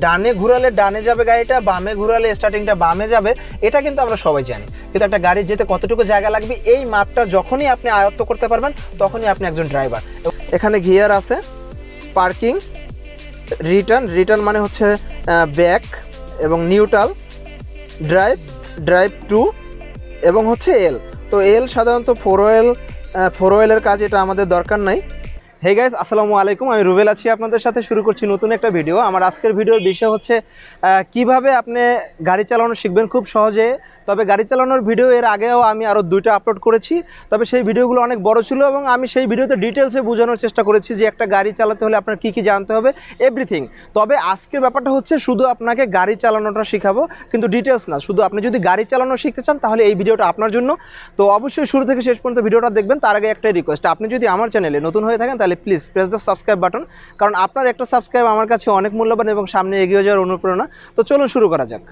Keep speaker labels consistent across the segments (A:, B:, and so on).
A: ডানে ঘুরালে ডানে যাবে গাড়িটা, বামে ঘুরালে স্টার্টিংটা বামে যাবে, এটা কিন্তু আমরা সবাই জানি। কিন্তু একটা গাড়ি যেতে কতটুকু জায়গা লাগবে এই মাপটা যখনই আপনি আয়ত্ত করতে পারবেন তখনই আপনি একজন ড্রাইভার। এখানে গিয়ার আছে, পার্কিং, রিটার্ন মানে হচ্ছে ব্যাক, এবং নিউট্রাল, ড্রাইভ টু, এবং হচ্ছে এল। তো এল সাধারণত ফোর ওয়েলের কাজ, এটা আমাদের দরকার নাই। হে গাইস, আসসালামু আলাইকুম, আমি রুবেল আছি আপনাদের সাথে। শুরু করছি নতুন একটা ভিডিও। আমার আজকের ভিডিওর বিষয় হচ্ছে কিভাবে আপনি গাড়ি চালানো শিখবেন খুব সহজে। তবে গাড়ি চালানোর ভিডিও এর আগেও আমি আরও 2টা আপলোড করেছি, তবে সেই ভিডিওগুলো অনেক বড় ছিল এবং আমি সেই ভিডিওতে ডিটেলসে বোঝানোর চেষ্টা করেছি যে একটা গাড়ি চালাতে হলে আপনার কী কী জানতে হবে, এভরিথিং। তবে আজকের ব্যাপারটা হচ্ছে শুধু আপনাকে গাড়ি চালানোটা শেখাবো, কিন্তু ডিটেলস না। শুধু আপনি যদি গাড়ি চালানো শিখতে চান তাহলে এই ভিডিওটা আপনার জন্য। তো অবশ্যই শুরু থেকে শেষ পর্যন্ত ভিডিওটা দেখবেন। তার আগে একটাই রিকোয়েস্ট, আপনি যদি আমার চ্যানেলে নতুন হয়ে থাকেন তাহলে please press the subscribe button, কারণ আপনার একটা সাবস্ক্রাইব আমার কাছে অনেক মূল্যবান এবং সামনে এগিয়ে যাওয়ার অনুপ্রেরণা। তো চলুন শুরু করা যাক।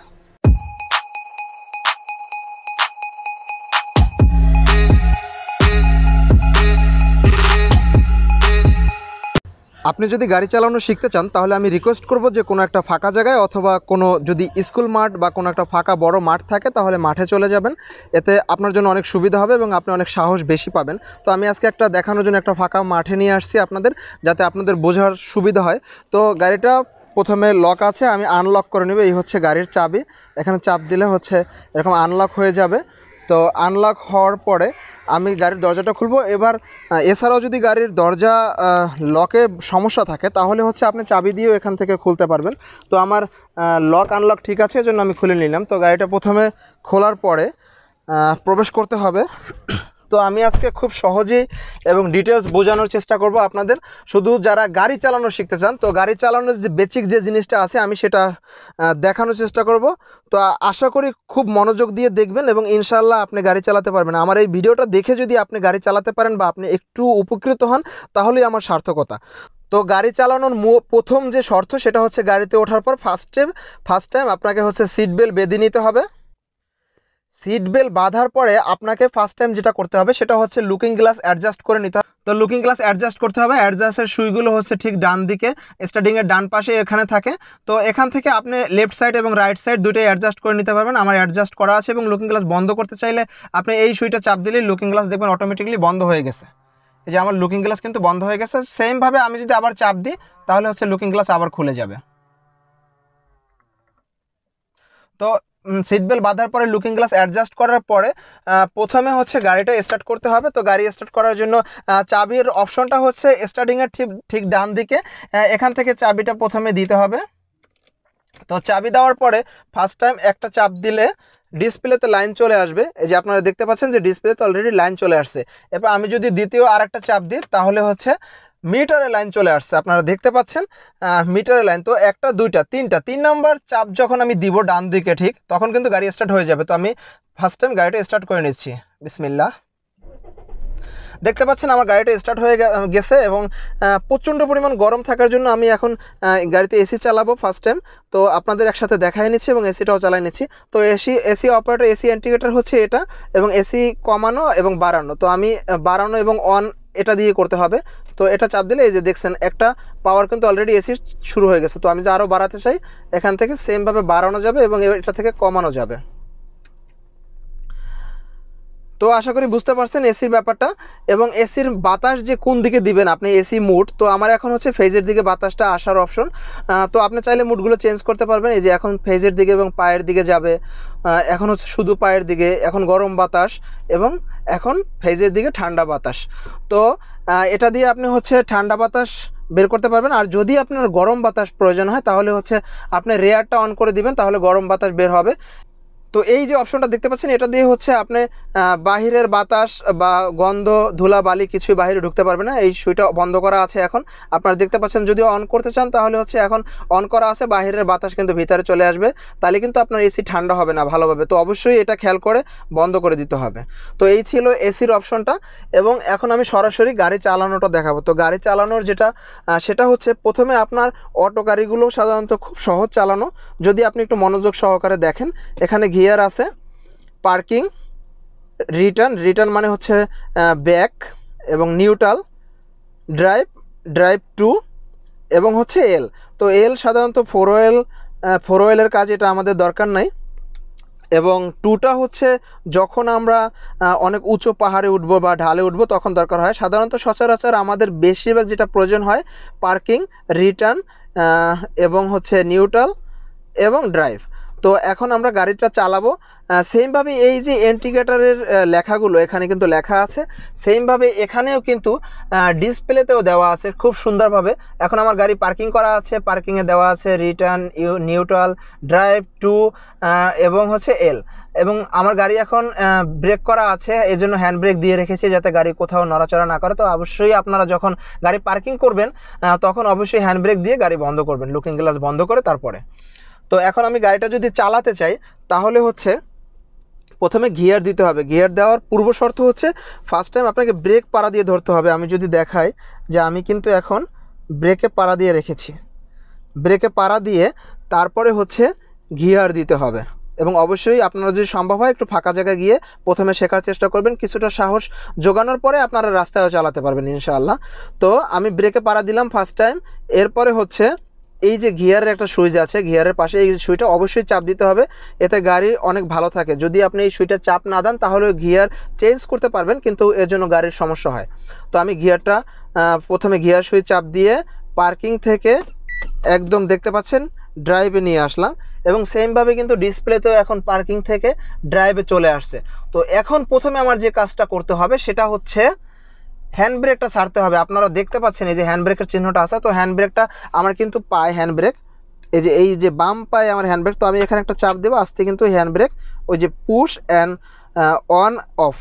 A: আপনি যদি গাড়ি চালানো শিখতে চান তাহলে আমি রিকোয়েস্ট করব যে কোনো একটা ফাঁকা জায়গায় অথবা কোনো যদি স্কুল মাঠ বা কোনো একটা ফাঁকা বড় মাঠ থাকে তাহলে মাঠে চলে যাবেন। এতে আপনার জন্য অনেক সুবিধা হবে এবং আপনি অনেক সাহস বেশি পাবেন। তো আমি আজকে একটা দেখানোর জন্য একটা ফাঁকা মাঠে নিয়ে আসছি আপনাদের, যাতে আপনাদের বোঝার সুবিধা হয়। তো গাড়িটা প্রথমে লক আছে, আমি আনলক করে নেব। এই হচ্ছে গাড়ির চাবি, এখানে চাপ দিলে হচ্ছে এরকম আনলক হয়ে যাবে। তো আনলক হওয়ার পরে আমি গাড়ির দরজাটা খুলবো। এবার এছাড়াও যদি গাড়ির দরজা লকে সমস্যা থাকে তাহলে হচ্ছে আপনি চাবি দিয়েও এখান থেকে খুলতে পারবেন। তো আমার লক আনলক ঠিক আছে, এজন্য আমি খুলে নিলাম। তো গাড়িটা প্রথমে খোলার পরে প্রবেশ করতে হবে। তো আমি আজকে খুব সহজেই এবং ডিটেলস বোঝানোর চেষ্টা করব আপনাদের। শুধু যারা গাড়ি চালানো শিখতে চান, তো গাড়ি চালানোর যে বেসিক যে জিনিসটা আছে আমি সেটা দেখানোর চেষ্টা করব। তো আশা করি খুব মনোযোগ দিয়ে দেখবেন এবং ইনশাআল্লাহ আপনি গাড়ি চালাতে পারবেন। আমার এই ভিডিওটা দেখে যদি আপনি গাড়ি চালাতে পারেন বা আপনি একটু উপকৃত হন তাহলেই আমার সার্থকতা। তো গাড়ি চালানোর প্রথম যে শর্ত সেটা হচ্ছে গাড়িতে ওঠার পর ফার্স্ট টাইম আপনাকে হচ্ছে সিট বেল্ট বেঁধে নিতে হবে। সিট বেল্ট বাঁধার পরে আপনাকে ফার্স্ট টাইম যেটা করতে হবে সেটা হচ্ছে লুকিং গ্লাস অ্যাডজাস্ট করে নিতে হবে। তো লুকিং গ্লাস অ্যাডজাস্ট করতে হবে। অ্যাডজাস্টের সুইগুলো হচ্ছে ঠিক ডান দিকে, স্টার্টিংয়ের ডান পাশে এখানে থাকে। তো এখান থেকে আপনি লেফট সাইড এবং রাইট সাইড দুটোই অ্যাডজাস্ট করে নিতে পারবেন। আমার অ্যাডজাস্ট করা আছে। এবং লুকিং গ্লাস বন্ধ করতে চাইলে আপনি এই সুইটা চাপ দিলেই লুকিং গ্লাস দেখবেন অটোমেটিক্যালি বন্ধ হয়ে গেছে। এই যে আমার লুকিং গ্লাস কিন্তু বন্ধ হয়ে গেছে। সেমভাবে আমি যদি আবার চাপ দিই তাহলে হচ্ছে লুকিং গ্লাস আবার খুলে যাবে। তো সিট বেল্ট বাঁধার পরে লুকিং গ্লাস অ্যাডজাস্ট করার পরে প্রথমে হচ্ছে গাড়িটা স্টার্ট করতে হবে। তো গাড়ি স্টার্ট করার জন্য চাবির অপশনটা হচ্ছে স্টার্টিংয়ের ঠিক ডান দিকে। এখান থেকে চাবিটা প্রথমে দিতে হবে। তো চাবি দেওয়ার পরে ফার্স্ট টাইম একটা চাপ দিলে ডিসপ্লেতে লাইন চলে আসবে। এই যে আপনারা দেখতে পাচ্ছেন যে ডিসপ্লেতে অলরেডি লাইন চলে আসছে। এবার আমি যদি দ্বিতীয় আরেকটা চাপ দিই তাহলে হচ্ছে মিটারে লাইন চলে আসছে, আপনারা দেখতে পাচ্ছেন মিটারে লাইন। তো একটা, দুইটা, তিনটা, 3 নম্বর চাপ যখন আমি দিব ডান দিকে ঠিক তখন কিন্তু গাড়ি স্টার্ট হয়ে যাবে। তো আমি ফার্স্ট টাইম গাড়িটা স্টার্ট করে নিচ্ছি। বিসমিল্লাহ। দেখতে পাচ্ছেন আমার গাড়িটা স্টার্ট হয়ে গেছে এবং প্রচণ্ড পরিমাণ গরম থাকার জন্য আমি এখন গাড়িতে এসি চালাবো ফার্স্ট টাইম। তো আপনাদের একসাথে দেখাই নিচ্ছি এবং এসিটাও চালাই নিচ্ছি। তো এসি অপারেটর, এসি ইন্ডিকেটর হচ্ছে এটা, এবং এসি কমানো এবং বাড়ানো। তো আমি বাড়ানো এবং অন এটা দিয়ে করতে হবে। তো এটা চাপ দিলে এই যে দেখছেন একটা পাওয়ার কিন্তু অলরেডি এসি শুরু হয়ে গেছে। তো আমি যদি আরও বাড়াতে চাই এখান থেকে সেমভাবে বাড়ানো যাবে এবং এটা থেকে কমানো যাবে। তো আশা করি বুঝতে পারছেন এসির ব্যাপারটা। এবং এসির বাতাস যে কোন দিকে দিবেন আপনি, এসি মুড। তো আমার এখন হচ্ছে ফেজের দিকে বাতাসটা আসার অপশন। তো আপনি চাইলে মুডগুলো চেঞ্জ করতে পারবেন। এই যে এখন ফেজের দিকে এবং পায়ের দিকে যাবে, এখন হচ্ছে শুধু পায়ের দিকে, এখন গরম বাতাস, এবং এখন ফেজের দিকে ঠান্ডা বাতাস। তো এটা দিয়ে আপনি হচ্ছে ঠান্ডা বাতাস বের করতে পারবেন। আর যদি আপনার গরম বাতাস প্রয়োজন হয় তাহলে হচ্ছে আপনি রেয়ারটা অন করে দিবেন, তাহলে গরম বাতাস বের হবে। তো এই যে অপশনটা দেখতে পাচ্ছেন এটা দিয়ে হচ্ছে আপনি বাহিরের বাতাস বা গন্ধ, ধুলা, বালি কিছুই বাইরে ঢুকতে পারবে না। এই সুইটা বন্ধ করা আছে এখন, আপনারা দেখতে পাচ্ছেন। যদি অন করতে চান তাহলে হচ্ছে এখন অন করা আছে, বাহিরের বাতাস কিন্তু ভিতরে চলে আসবে, তাহলে কিন্তু আপনার এসি ঠান্ডা হবে না ভালোভাবে। তো অবশ্যই এটা খেয়াল করে বন্ধ করে দিতে হবে। তো এই ছিল এসির অপশনটা। এবং এখন আমি সরাসরি গাড়ি চালানোটা দেখাবো। তো গাড়ি চালানোর যেটা সেটা হচ্ছে প্রথমে আপনার অটো গাড়িগুলো সাধারণত খুব সহজ চালানো, যদি আপনি একটু মনোযোগ সহকারে দেখেন। এখানে গিয়ার আছে, পার্কিং, রিটার্ন মানে হচ্ছে ব্যাক, এবং নিউট্রাল, ড্রাইভ টু, এবং হচ্ছে এল। তো এল সাধারণত ফোর ওয়েলের কাজ, এটা আমাদের দরকার নাই। এবং টুটা হচ্ছে যখন আমরা অনেক উঁচু পাহাড়ে উঠবো বা ঢালে উঠবো তখন দরকার হয়। সাধারণত সচরাচর আমাদের বেশিরভাগ যেটা প্রয়োজন হয় পার্কিং, রিটার্ন এবং হচ্ছে নিউট্রাল এবং ড্রাইভ। তো এখন আমরা গাড়িটা চালাবো সেমভাবে এই যে ইন্ডিকেটরের লেখাগুলো এখানে কিন্তু লেখা আছে, সেমভাবে এখানেও কিন্তু ডিসপ্লেতেও দেওয়া আছে খুব সুন্দরভাবে। এখন আমার গাড়ি পার্কিং করা আছে, পার্কিংয়ে দেওয়া আছে রিটার্ন, নিউট্রাল, ড্রাইভ, টু এবং হচ্ছে এল। এবং আমার গাড়ি এখন ব্রেক করা আছে, এই জন্য হ্যান্ড ব্রেক দিয়ে রেখেছি যাতে গাড়ি কোথাও নড়াচড়া না করে। তো অবশ্যই আপনারা যখন গাড়ি পার্কিং করবেন তখন অবশ্যই হ্যান্ড ব্রেক দিয়ে গাড়ি বন্ধ করবেন, লুকিং গ্লাস বন্ধ করে তারপরে। তো এখন আমি গাড়িটা যদি চালাতে চাই তাহলে হচ্ছে প্রথমে গিয়ার দিতে হবে। গিয়ার দেওয়ার পূর্ব শর্ত হচ্ছে ফার্স্ট টাইম আপনাকে ব্রেক পাড়া দিয়ে ধরতে হবে। আমি যদি দেখাই যে আমি কিন্তু এখন ব্রেকে পাড়া দিয়ে রেখেছি, ব্রেকে পাড়া দিয়ে তারপরে হচ্ছে গিয়ার দিতে হবে। এবং অবশ্যই আপনারা যদি সম্ভব হয় একটু ফাঁকা জায়গায় গিয়ে প্রথমে শেখার চেষ্টা করবেন, কিছুটা সাহস জোগানোর পরে আপনারা রাস্তায়ও চালাতে পারবেন ইনশাআল্লাহ। তো আমি ব্রেকে পাড়া দিলাম ফার্স্ট টাইম। এরপরে হচ্ছে এই যে গিয়ারের একটা সুইচ আছে, গিয়ারের পাশে এই সুইচটা অবশ্যই চাপ দিতে হবে, এতে গাড়ি অনেক ভালো থাকে। যদি আপনি এই সুইচটা চাপ না দেন তাহলে গিয়ার চেঞ্জ করতে পারবেন, কিন্তু এর জন্য গাড়ির সমস্যা হয়। তো আমি গিয়ারটা প্রথমে গিয়ার সুইচ চাপ দিয়ে পার্কিং থেকে একদম দেখতে পাচ্ছেন ড্রাইভে নিয়ে আসলাম, এবং সেমভাবে কিন্তু ডিসপ্লেতেও এখন পার্কিং থেকে ড্রাইভে চলে আসছে। তো এখন প্রথমে আমার যে কাজটা করতে হবে সেটা হচ্ছে হ্যান্ড ব্রেকটা ছাড়তে হবে। আপনারা দেখতে পাচ্ছেন এই যে হ্যান্ড ব্রেকের চিহ্নটা আছে, তো হ্যান্ড ব্রেকটা আমার কিন্তু পায় হ্যান্ড ব্রেক, এই যে বাম পায়ে আমার হ্যান্ড ব্রেক। তো আমি এখানে একটা চাপ দেবো, আস্তে কিন্তু হ্যান্ড ব্রেক ওই যে পুশ অ্যান্ড অন অফ,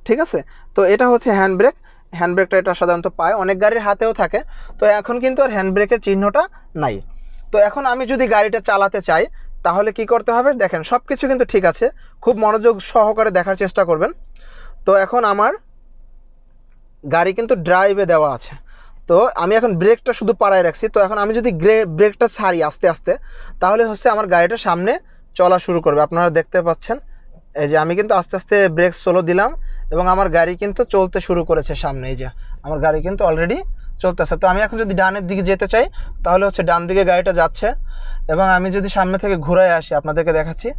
A: ঠিক আছে। তো এটা হচ্ছে হ্যান্ড ব্রেক। হ্যান্ড ব্রেকটা এটা সাধারণত পায়, অনেক গাড়ির হাতেও থাকে। তো এখন কিন্তু আর হ্যান্ড ব্রেকের চিহ্নটা নাই। তো এখন আমি যদি গাড়িটা চালাতে চাই তাহলে কি করতে হবে, দেখেন সব কিছু কিন্তু ঠিক আছে, খুব মনোযোগ সহকারে দেখার চেষ্টা করবেন। তো এখন আমার গাড়ি কিন্তু ড্রাইভে দেওয়া আছে, তো আমি এখন ব্রেকটা শুধু পাড়ায় রাখছি। তো এখন আমি যদি ব্রেকটা ছাড়ি আস্তে আস্তে তাহলে হচ্ছে আমার গাড়িটা সামনে চলা শুরু করবে। আপনারা দেখতে পাচ্ছেন এই যে আমি কিন্তু আস্তে আস্তে ব্রেক স্লো দিলাম এবং আমার গাড়ি কিন্তু চলতে শুরু করেছে সামনে। এই যে আমার গাড়ি কিন্তু অলরেডি চলতেছে। তো আমি এখন যদি ডানের দিকে যেতে চাই তাহলে হচ্ছে ডান দিকে গাড়িটা যাচ্ছে, এবং আমি যদি সামনে থেকে ঘুরে আসি আপনাদেরকে দেখাচ্ছি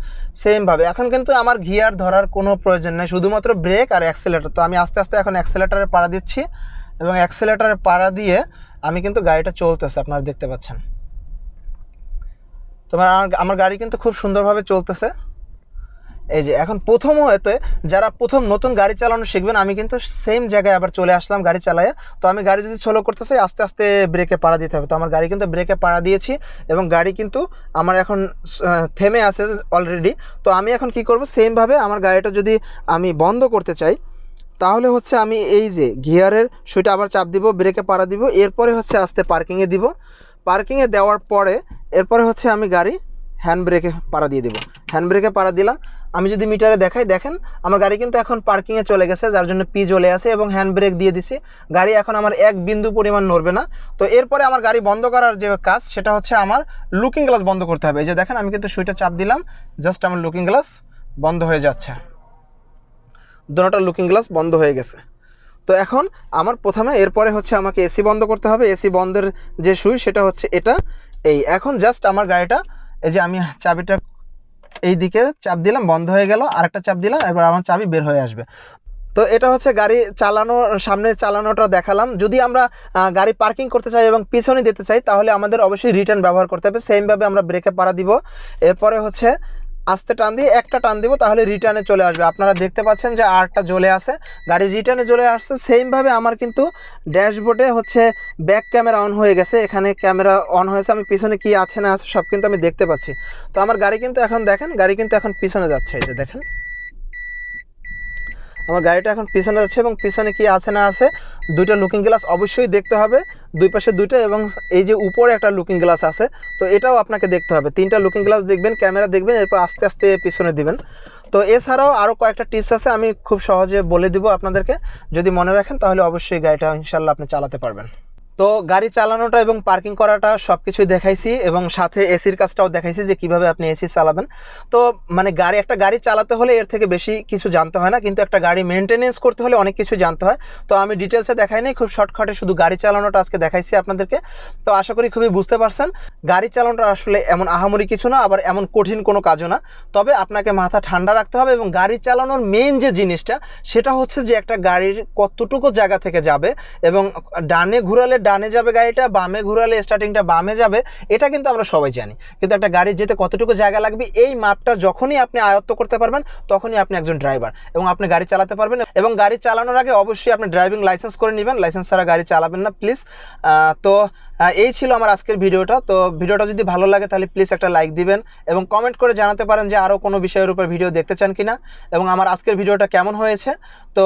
A: সেমভাবে। এখন কিন্তু আমার গিয়ার ধরার কোনো প্রয়োজন নেই, শুধুমাত্র ব্রেক আর অ্যাক্সেলেটার। তো আমি আস্তে আস্তে এখন অ্যাক্সেলেটারে পাড়া দিচ্ছি, এবং অ্যাক্সেলেটারে পাড়া দিয়ে আমি কিন্তু গাড়িটা চলতেছে, আপনারা দেখতে পাচ্ছেন। তো আমার গাড়ি কিন্তু খুব সুন্দরভাবে চলতেছে। এই যে এখন প্রথমতে যারা প্রথম নতুন গাড়ি চালানো শিখবেন, আমি কিন্তু সেম জায়গায় আবার চলে আসলাম গাড়ি চালায়। তো আমি গাড়ি যদি স্লো করতে চাই আস্তে আস্তে ব্রেকে পাড়া দিতে হবে। তো আমার গাড়ি কিন্তু ব্রেকে পাড়া দিয়েছি এবং গাড়ি কিন্তু আমার এখন থেমে আছে অলরেডি। তো আমি এখন কি করব, সেমভাবে আমার গাড়িটা যদি আমি বন্ধ করতে চাই তাহলে হচ্ছে আমি এই যে গিয়ারের সুইচটা আবার চাপ দিব, ব্রেকে পাড়া দিব, এরপরে হচ্ছে আস্তে পার্কিংয়ে দিব। পার্কিংয়ে দেওয়ার পরে এরপরে হচ্ছে আমি গাড়ি হ্যান্ড ব্রেকে পাড়া দিয়ে দেবো। হ্যান্ড ব্রেকে পাড়া দিলাম, আমি যদি মিটারে দেখাই দেখেন আমার গাড়ি কিন্তু এখন পার্কিংয়ে চলে গেছে, যার জন্য পি চলে আসে, এবং হ্যান্ড ব্রেক দিয়ে দিছি। গাড়ি এখন আমার এক বিন্দু পরিমাণ নড়বে না। তো এরপরে আমার গাড়ি বন্ধ করার যে কাজ সেটা হচ্ছে আমার লুকিং গ্লাস বন্ধ করতে হবে। এই যে দেখেন আমি কিন্তু সুইচটা চাপ দিলাম, জাস্ট আমার লুকিং গ্লাস বন্ধ হয়ে যাচ্ছে, দুটোটা লুকিং গ্লাস বন্ধ হয়ে গেছে। তো এখন আমার প্রথমে এরপরে হচ্ছে আমাকে এসি বন্ধ করতে হবে। এসি বন্ধের যে সুইচ সেটা হচ্ছে এটা। এই এখন জাস্ট আমার গাড়িটা এই যে আমি চাবিটা এই দিকে চাপ দিলাম, বন্ধ হয়ে গেল, আরেকটা চাপ দিলাম, এবার আমার চাবি বের হয়ে আসবে। তো এটা হচ্ছে গাড়ি চালানো, সামনে চালানোটা দেখালাম। যদি আমরা গাড়ি পার্কিং করতে চাই এবং পিছনে দিতে চাই তাহলে আমাদের অবশ্যই রিটার্ন ব্যবহার করতে হবে। সেমভাবে আমরা ব্রেকে পাড়া দিব, এরপরে হচ্ছে আস্তে টান দিয়ে একটা টান দিব, তাহলে রিটার্নে চলে আসবে। আপনারা দেখতে পাচ্ছেন যে আরটা জ্বলে আছে, গাড়ি রিটার্নে চলে আসছে। সেমভাবে আমার কিন্তু ড্যাশবোর্ডে হচ্ছে ব্যাক ক্যামেরা অন হয়ে গেছে, এখানে ক্যামেরা অন হয়েছে, আমি পিছনে কি আছে না আছে সব কিন্তু আমি দেখতে পাচ্ছি। তো আমার গাড়ি কিন্তু এখন দেখেন, গাড়ি কিন্তু এখন পিছনে যাচ্ছে, এই যে দেখেন আমার গাড়িটা এখন পিছনে যাচ্ছে, এবং পিছনে কি আছে না আছে দুইটা লুকিং গ্লাস অবশ্যই দেখতে হবে, দুই পাশে দুইটা, এবং এই যে উপরে একটা লুকিং গ্লাস আছে তো এটাও আপনাকে দেখতে হবে। তিনটা লুকিং গ্লাস দেখবেন, ক্যামেরা দেখবেন, এরপর আস্তে আস্তে পিছনে দিবেন। তো এছাড়াও আরও কয়েকটা টিপস আছে, আমি খুব সহজে বলে দিব আপনাদেরকে, যদি মনে রাখেন তাহলে অবশ্যই গাড়িটা ইনশাল্লাহ আপনি চালাতে পারবেন। তো তো গাড়ি চালানোটা এবং পার্কিং করাটা সব কিছুই দেখাইছি এবং সাথে এসির কাজটাও দেখাইছি যে কিভাবে আপনি এসি চালাবেন। তো মানে একটা গাড়ি চালাতে হলে এর থেকে বেশি কিছু জানতে হয় না, কিন্তু একটা গাড়ি মেনটেনেন্স করতে হলে অনেক কিছু জানতে হয়। তো আমি ডিটেলসে দেখাই নাই, খুব শর্টকাটে শুধু গাড়ি চালানোটা আজকে দেখাইছি আপনাদেরকে। তো আশা করি খুবই বুঝতে পারছেন। গাড়ি চালানোটা আসলে এমন আহামরি কিছু না, আবার এমন কঠিন কোনো কাজও না। তবে আপনাকে মাথা ঠান্ডা রাখতে হবে এবং গাড়ি চালানোর মেইন যে জিনিসটা সেটা হচ্ছে যে একটা গাড়ির কতটুকু জায়গা থেকে যাবে এবং ডানে ঘুরালে ডানে যাবে গাড়িটা, বামে ঘুরালে স্টার্টিংটা বামে যাবে, এটা কিন্তু আমরা সবাই জানি। কিন্তু একটা গাড়ি যেতে কতটুকু জায়গা লাগবে এই মাপটা যখনই আপনি আয়ত্ত করতে পারবেন তখনই আপনি একজন ড্রাইভার এবং আপনি গাড়ি চালাতে পারবেন। এবং গাড়ি চালানোর আগে অবশ্যই আপনি ড্রাইভিং লাইসেন্স করে নেবেন, লাইসেন্স ছাড়া গাড়ি চালাবেন না প্লিজ। তো এই ছিল আমার আজকের ভিডিওটা। তো ভিডিওটা যদি ভালো লাগে তাহলে প্লিজ একটা লাইক দিবেন এবং কমেন্ট করে জানাতে পারেন যে আরও কোনো বিষয়ের উপর ভিডিও দেখতে চান কিনা এবং আমার আজকের ভিডিওটা কেমন হয়েছে। তো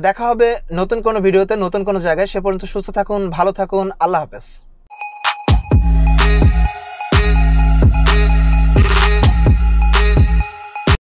A: দেখা হবে নতুন কোনো ভিডিওতে নতুন কোনো জায়গায়। সে পর্যন্ত সুস্থ থাকুন, ভালো থাকুন, আল্লাহ হাফেজ।